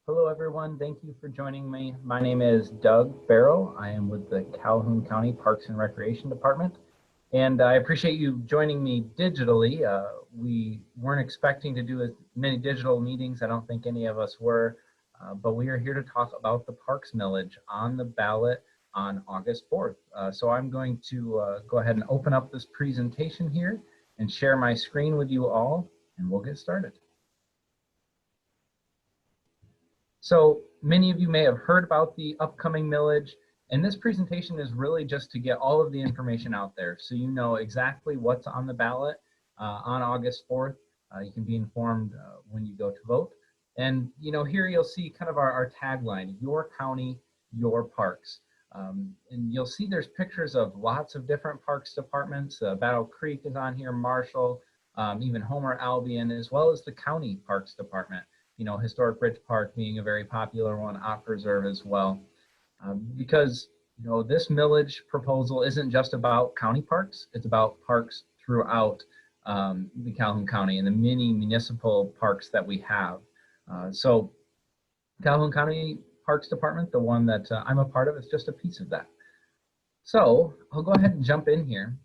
Hello, everyone. Thank you for joining me. My name is Doug Barrow. I am with the Calhoun County Parks and Recreation Department, and I appreciate you joining me digitally. We weren't expecting to do as many digital meetings. I don't think any of us were, but we are here to talk about the Parks Millage on the ballot on August 4th. So I'm going to go ahead and open up this presentation here and share my screen with you all, and we'll get started. So many of you may have heard about the upcoming millage, and this presentation is really just to get all of the information out there so you know exactly what's on the ballot on August 4th. You can be informed when you go to vote. And here you'll see kind of our tagline, your county, your parks. And you'll see there's pictures of lots of different parks departments. Battle Creek is on here, Marshall, even Homer Albion, as well as the county parks department. Historic Bridge Park being a very popular one, Op Preserve as well. Because, this millage proposal isn't just about county parks, it's about parks throughout the Calhoun County and the many municipal parks that we have. So Calhoun County Parks Department, the one that I'm a part of, is just a piece of that. So I'll go ahead and jump in here.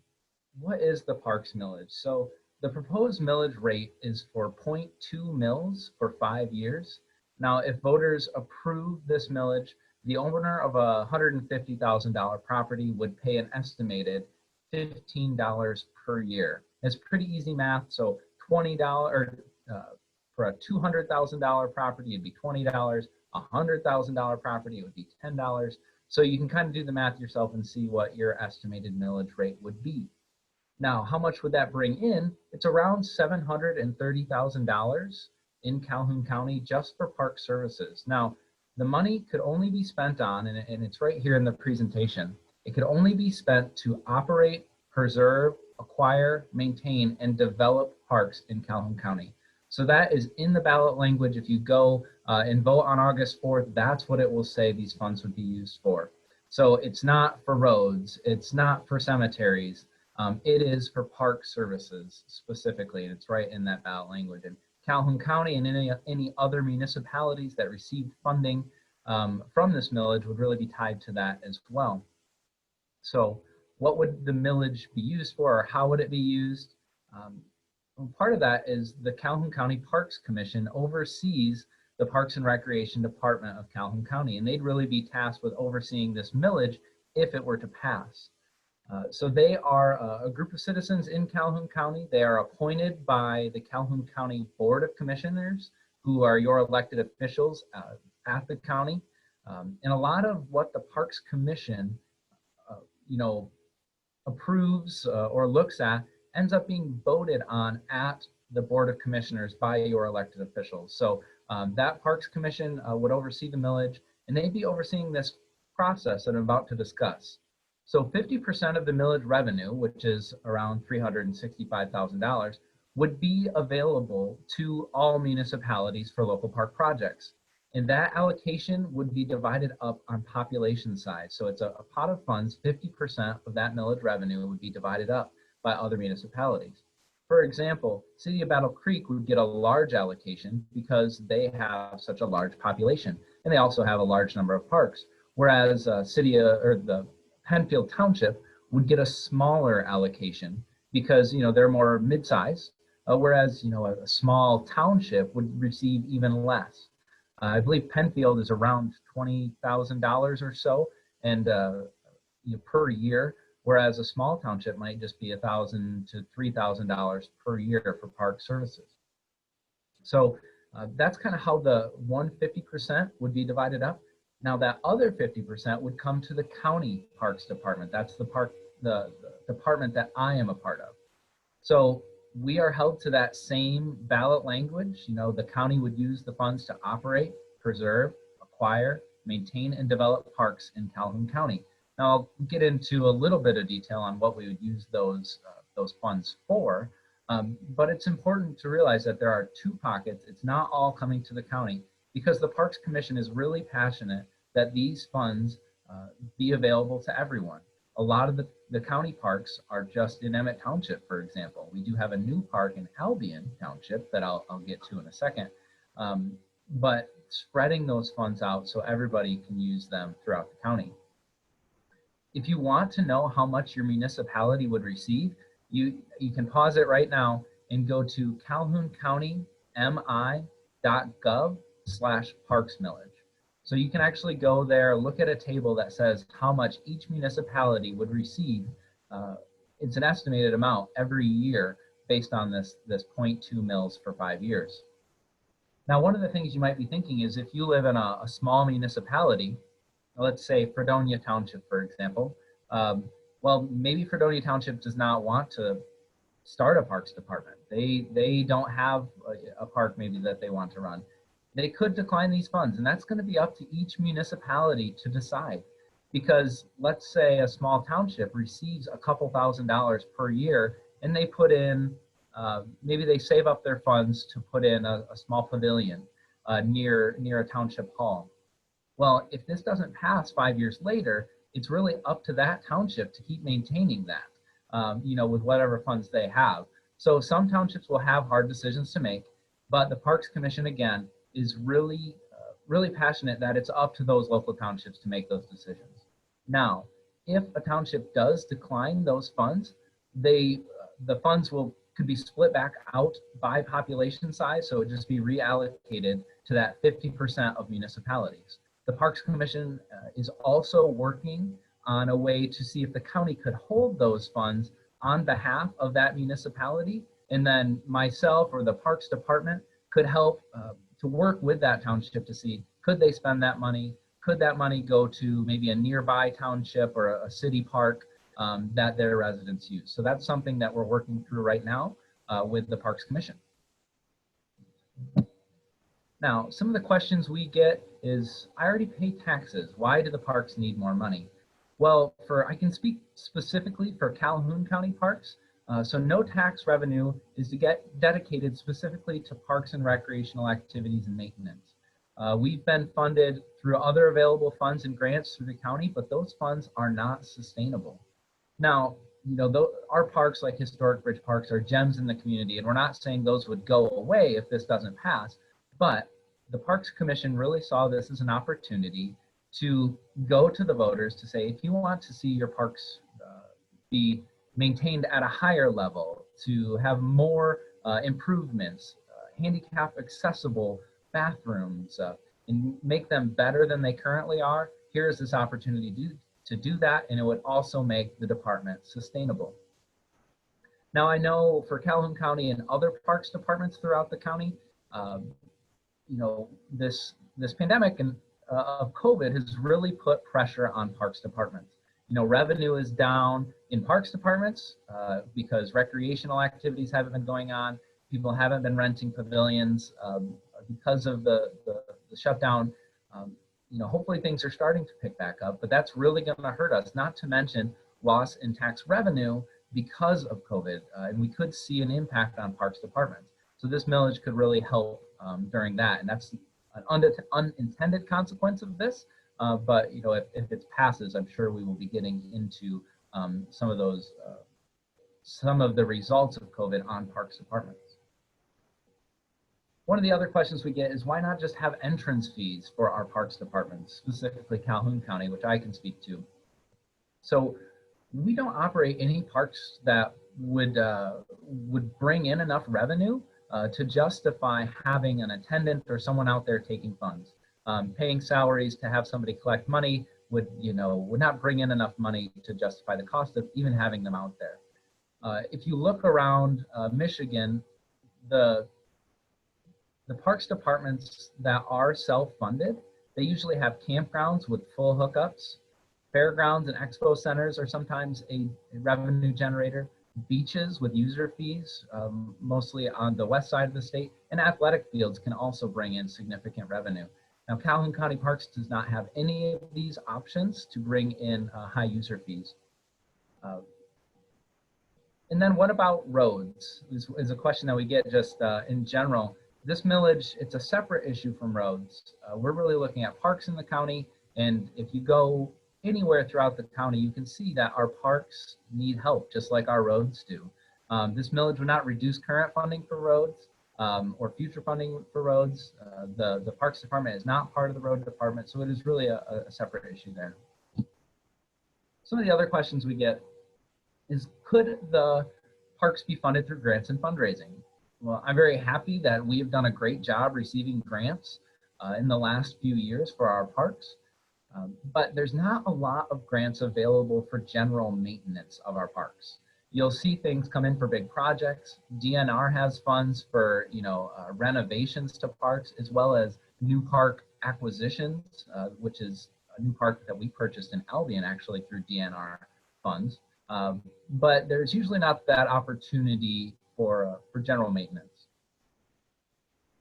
What is the Parks Millage? So the proposed millage rate is for 0.2 mils for 5 years. Now, if voters approve this millage, the owner of a $150,000 property would pay an estimated $15 per year. It's pretty easy math. So $20 for a $200,000 property, it'd be $20. A $100,000 property, it would be $10. So you can kind of do the math yourself and see what your estimated millage rate would be. Now, how much would that bring in? It's around $730,000 in Calhoun County just for park services. Now, the money could only be spent on, and it's right here in the presentation, it could only be spent to operate, preserve, acquire, maintain, and develop parks in Calhoun County. So that is in the ballot language. If you go and vote on August 4th, that's what it will say these funds would be used for. So it's not for roads, it's not for cemeteries. It is for park services specifically, and it's right in that ballot language. And Calhoun County and any other municipalities that received funding from this millage would really be tied to that as well. So what would the millage be used for, or how would it be used? Part of that is the Calhoun County Parks Commission oversees the Parks and Recreation Department of Calhoun County, and they'd really be tasked with overseeing this millage if it were to pass. So they are a group of citizens in Calhoun County. They are appointed by the Calhoun County Board of Commissioners, who are your elected officials at the county. And a lot of what the Parks Commission, approves or looks at ends up being voted on at the Board of Commissioners by your elected officials. So that Parks Commission would oversee the millage, and they'd be overseeing this process that I'm about to discuss. So 50% of the millage revenue, which is around $365,000, would be available to all municipalities for local park projects. And that allocation would be divided up on population size. So it's a pot of funds, 50% of that millage revenue would be divided up by other municipalities. For example, City of Battle Creek would get a large allocation because they have such a large population, and they also have a large number of parks. Whereas the Penfield Township would get a smaller allocation because they're more mid-size, whereas a small township would receive even less. I believe Penfield is around $20,000 or so, and per year, whereas a small township might just be $1,000 to $3,000 per year for park services. So that's kind of how the 150% would be divided up. Now that other 50% would come to the county parks department. That's the department that I am a part of. So we are held to that same ballot language. The county would use the funds to operate, preserve, acquire, maintain, and develop parks in Calhoun County. Now I'll get into a little bit of detail on what we would use those funds for, but it's important to realize that there are two pockets. It's not all coming to the county, because the Parks Commission is really passionate that these funds be available to everyone. A lot of the county parks are just in Emmett Township, for example. We do have a new park in Albion Township that I'll get to in a second. but spreading those funds out so everybody can use them throughout the county. If you want to know how much your municipality would receive, you can pause it right now and go to calhouncountymI.gov/parks millage. So you can actually go there, look at a table that says how much each municipality would receive. It's an estimated amount every year based on this 0.2 mils for 5 years. Now, one of the things you might be thinking is if you live in a small municipality, let's say Fredonia Township, for example, well, maybe Fredonia Township does not want to start a parks department. They don't have a park maybe that they want to run. They could decline these funds, and that's going to be up to each municipality to decide. Because let's say a small township receives a couple $1,000s per year, and they put in, maybe they save up their funds to put in a small pavilion near a township hall. Well, if this doesn't pass 5 years later, it's really up to that township to keep maintaining that, with whatever funds they have. So some townships will have hard decisions to make, but the Parks Commission, again, is really passionate that it's up to those local townships to make those decisions. Now, if a township does decline those funds, the funds could be split back out by population size, so it would just be reallocated to that 50% of municipalities. The Parks Commission is also working on a way to see if the county could hold those funds on behalf of that municipality, and then myself or the Parks Department could help to work with that township to see, could they spend that money? Could that money go to maybe a nearby township or a city park that their residents use? So that's something that we're working through right now with the Parks Commission. Now, some of the questions we get is, I already pay taxes. Why do the parks need more money? Well, I can speak specifically for Calhoun County Parks. So no tax revenue is to get dedicated specifically to parks and recreational activities and maintenance. We've been funded through other available funds and grants through the county, but those funds are not sustainable. Now, our parks like historic bridge parks are gems in the community, and we're not saying those would go away if this doesn't pass, but the Parks Commission really saw this as an opportunity to go to the voters to say, if you want to see your parks be maintained at a higher level, to have more improvements, handicap accessible bathrooms, and make them better than they currently are, here is this opportunity to do that, and it would also make the department sustainable. Now, I know for Calhoun County and other parks departments throughout the county, this pandemic of COVID has really put pressure on parks departments. Revenue is down in parks departments because recreational activities haven't been going on. People haven't been renting pavilions because of the shutdown. Hopefully things are starting to pick back up, but that's really going to hurt us, not to mention loss in tax revenue because of COVID. And we could see an impact on parks departments. So this millage could really help during that. And that's an unintended consequence of this. But if it passes, I'm sure we will be getting into some of the results of COVID on parks departments. One of the other questions we get is, why not just have entrance fees for our parks departments, specifically Calhoun County, which I can speak to. So we don't operate any parks that would bring in enough revenue to justify having an attendant or someone out there taking funds. Paying salaries to have somebody collect money would not bring in enough money to justify the cost of even having them out there. If you look around Michigan, the parks departments that are self-funded, they usually have campgrounds with full hookups. Fairgrounds and expo centers are sometimes a revenue generator. Beaches with user fees, mostly on the west side of the state, and athletic fields can also bring in significant revenue. Now, Calhoun County Parks does not have any of these options to bring in high user fees. And then what about roads is a question that we get just in general. This millage, it's a separate issue from roads. We're really looking at parks in the county, and if you go anywhere throughout the county, you can see that our parks need help, just like our roads do. This millage would not reduce current funding for roads, or future funding for roads. The Parks Department is not part of the road department, so it is really a separate issue there. Some of the other questions we get is, could the parks be funded through grants and fundraising? Well, I'm very happy that we have done a great job receiving grants in the last few years for our parks, but there's not a lot of grants available for general maintenance of our parks. You'll see things come in for big projects. DNR has funds for renovations to parks, as well as new park acquisitions, which is a new park that we purchased in Albion actually through DNR funds. But there's usually not that opportunity for general maintenance.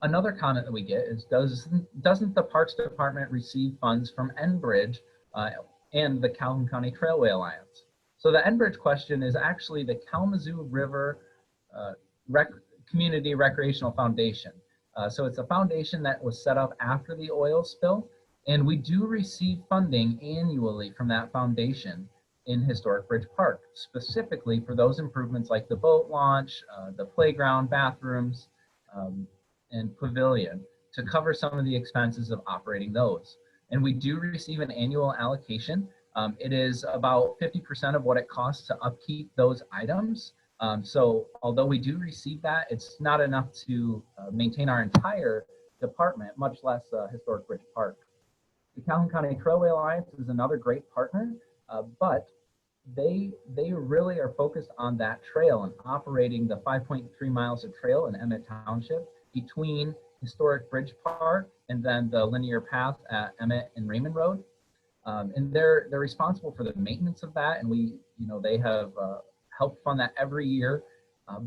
Another comment that we get is, doesn't the Parks Department receive funds from Enbridge and the Calhoun County Trailway Alliance? So the Enbridge question is actually the Kalamazoo River Community Recreational Foundation. So it's a foundation that was set up after the oil spill, and we do receive funding annually from that foundation in Historic Bridge Park, specifically for those improvements like the boat launch, the playground, bathrooms, and pavilion, to cover some of the expenses of operating those. And we do receive an annual allocation. It is about 50% of what it costs to upkeep those items. So although we do receive that, it's not enough to maintain our entire department, much less Historic Bridge Park. The Calhoun County Trailway Alliance is another great partner, but they really are focused on that trail and operating the 5.3 miles of trail in Emmett Township between Historic Bridge Park and then the linear path at Emmett and Raymond Road. And they're responsible for the maintenance of that, and they have helped fund that every year.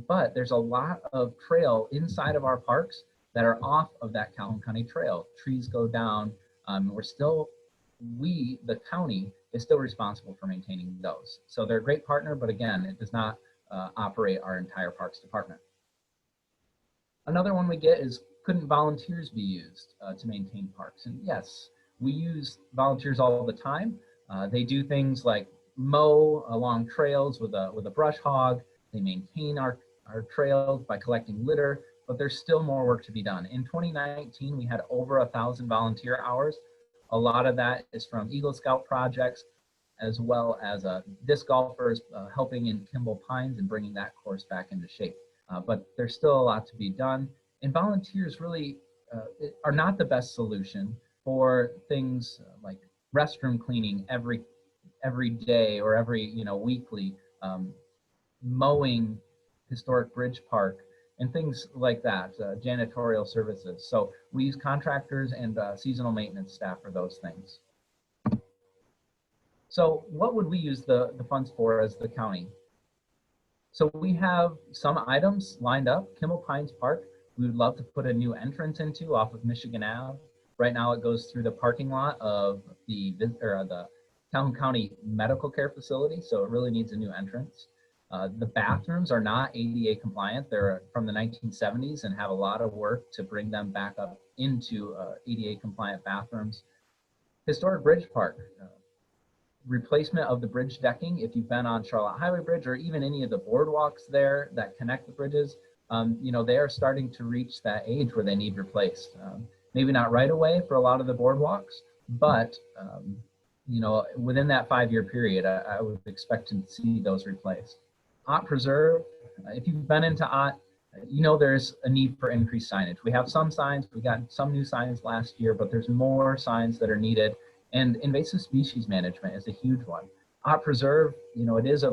But there's a lot of trail inside of our parks that are off of that Calhoun County Trail. Trees go down. The county is still responsible for maintaining those. So they're a great partner, but again, it does not operate our entire Parks Department. Another one we get is, couldn't volunteers be used to maintain parks? And yes, we use volunteers all the time. They do things like mow along trails with a brush hog. They maintain our trails by collecting litter, but there's still more work to be done. In 2019, we had over 1,000 volunteer hours. A lot of that is from Eagle Scout projects, as well as disc golfers helping in Kimball Pines and bringing that course back into shape. But there's still a lot to be done. And volunteers really are not the best solution for things like restroom cleaning every day or every weekly, mowing Historic Bridge Park, and things like that, janitorial services. So we use contractors and seasonal maintenance staff for those things. So what would we use the funds for as the county? So we have some items lined up. Kimball Pines Park, we would love to put a new entrance into off of Michigan Ave. Right now it goes through the parking lot of the Calhoun County Medical Care Facility, so it really needs a new entrance. The bathrooms are not ADA compliant. They're from the 1970s and have a lot of work to bring them back up into ADA compliant bathrooms. Historic Bridge Park, replacement of the bridge decking. If you've been on Charlotte Highway Bridge or even any of the boardwalks there that connect the bridges, they are starting to reach that age where they need replaced. Maybe not right away for a lot of the boardwalks, but within that 5-year period, I would expect to see those replaced. Ott Preserve, if you've been into Ott, there's a need for increased signage. We have some signs, we got some new signs last year, but there's more signs that are needed. And invasive species management is a huge one. Ott Preserve, it is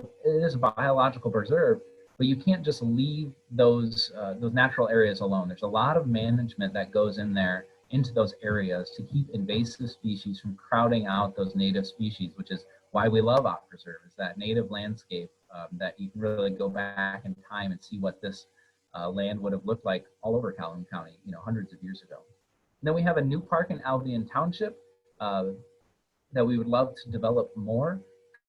a biological preserve, but you can't just leave those natural areas alone. There's a lot of management that goes in there into those areas to keep invasive species from crowding out those native species, which is why we love Ott Preserve, is that native landscape that you can really go back in time and see what this land would have looked like all over Calhoun County, hundreds of years ago. And then we have a new park in Albion Township that we would love to develop more.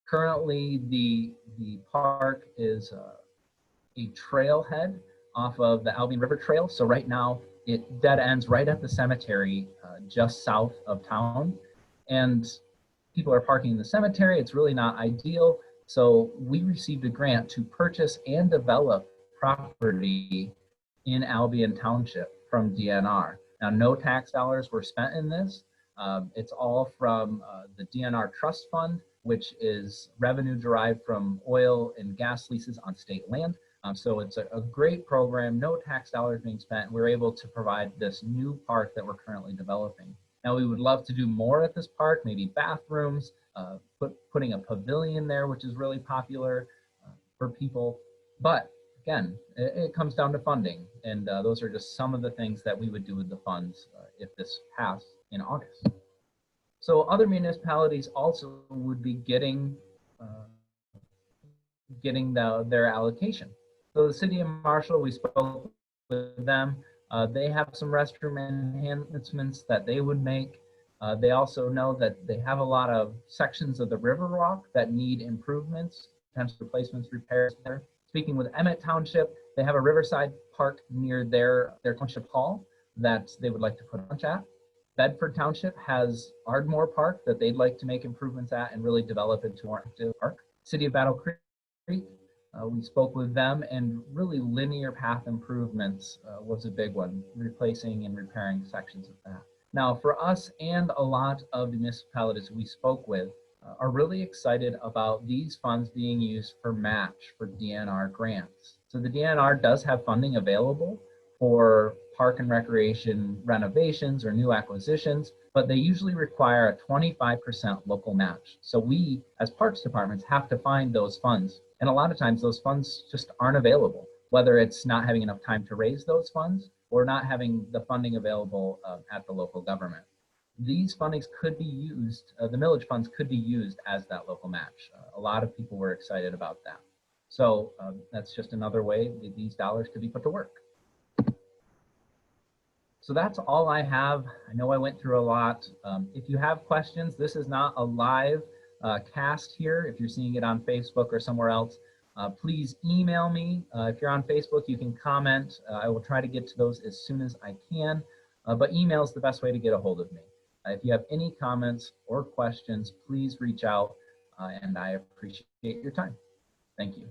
Currently, the park is a trailhead off of the Albion River Trail. So right now, it dead ends right at the cemetery just south of town. And people are parking in the cemetery. It's really not ideal. So we received a grant to purchase and develop property in Albion Township from DNR. Now, no tax dollars were spent in this. It's all from the DNR Trust Fund, which is revenue derived from oil and gas leases on state land. So it's a great program, no tax dollars being spent. We're able to provide this new park that we're currently developing. Now, we would love to do more at this park, maybe bathrooms, putting a pavilion there, which is really popular for people. But again, it comes down to funding. And those are just some of the things that we would do with the funds if this passed in August. So other municipalities also would be getting their allocation. So the city of Marshall, we spoke with them. They have some restroom enhancements that they would make. They also know that they have a lot of sections of the Riverwalk that need improvements, potential replacements, repairs there. Speaking with Emmett Township, they have a Riverside Park near their township hall that they would like to put a lunch at. Bedford Township has Ardmore Park that they'd like to make improvements at and really develop into a more active park. City of Battle Creek, we spoke with them, and really linear path improvements was a big one, replacing and repairing sections of that. Now, for us and a lot of the municipalities we spoke with are really excited about these funds being used for match for DNR grants. So the DNR does have funding available for park and recreation renovations or new acquisitions, but they usually require a 25% local match. So we, as parks departments, have to find those funds. And a lot of times those funds just aren't available, whether it's not having enough time to raise those funds or not having the funding available at the local government. These fundings could be used, the millage funds could be used as that local match. A lot of people were excited about that. So that's just another way these dollars could be put to work. So that's all I have. I know I went through a lot. If you have questions, this is not a live cast here. If you're seeing it on Facebook or somewhere else, please email me. If you're on Facebook, you can comment. I will try to get to those as soon as I can, but email is the best way to get a hold of me. If you have any comments or questions, please reach out, and I appreciate your time. Thank you.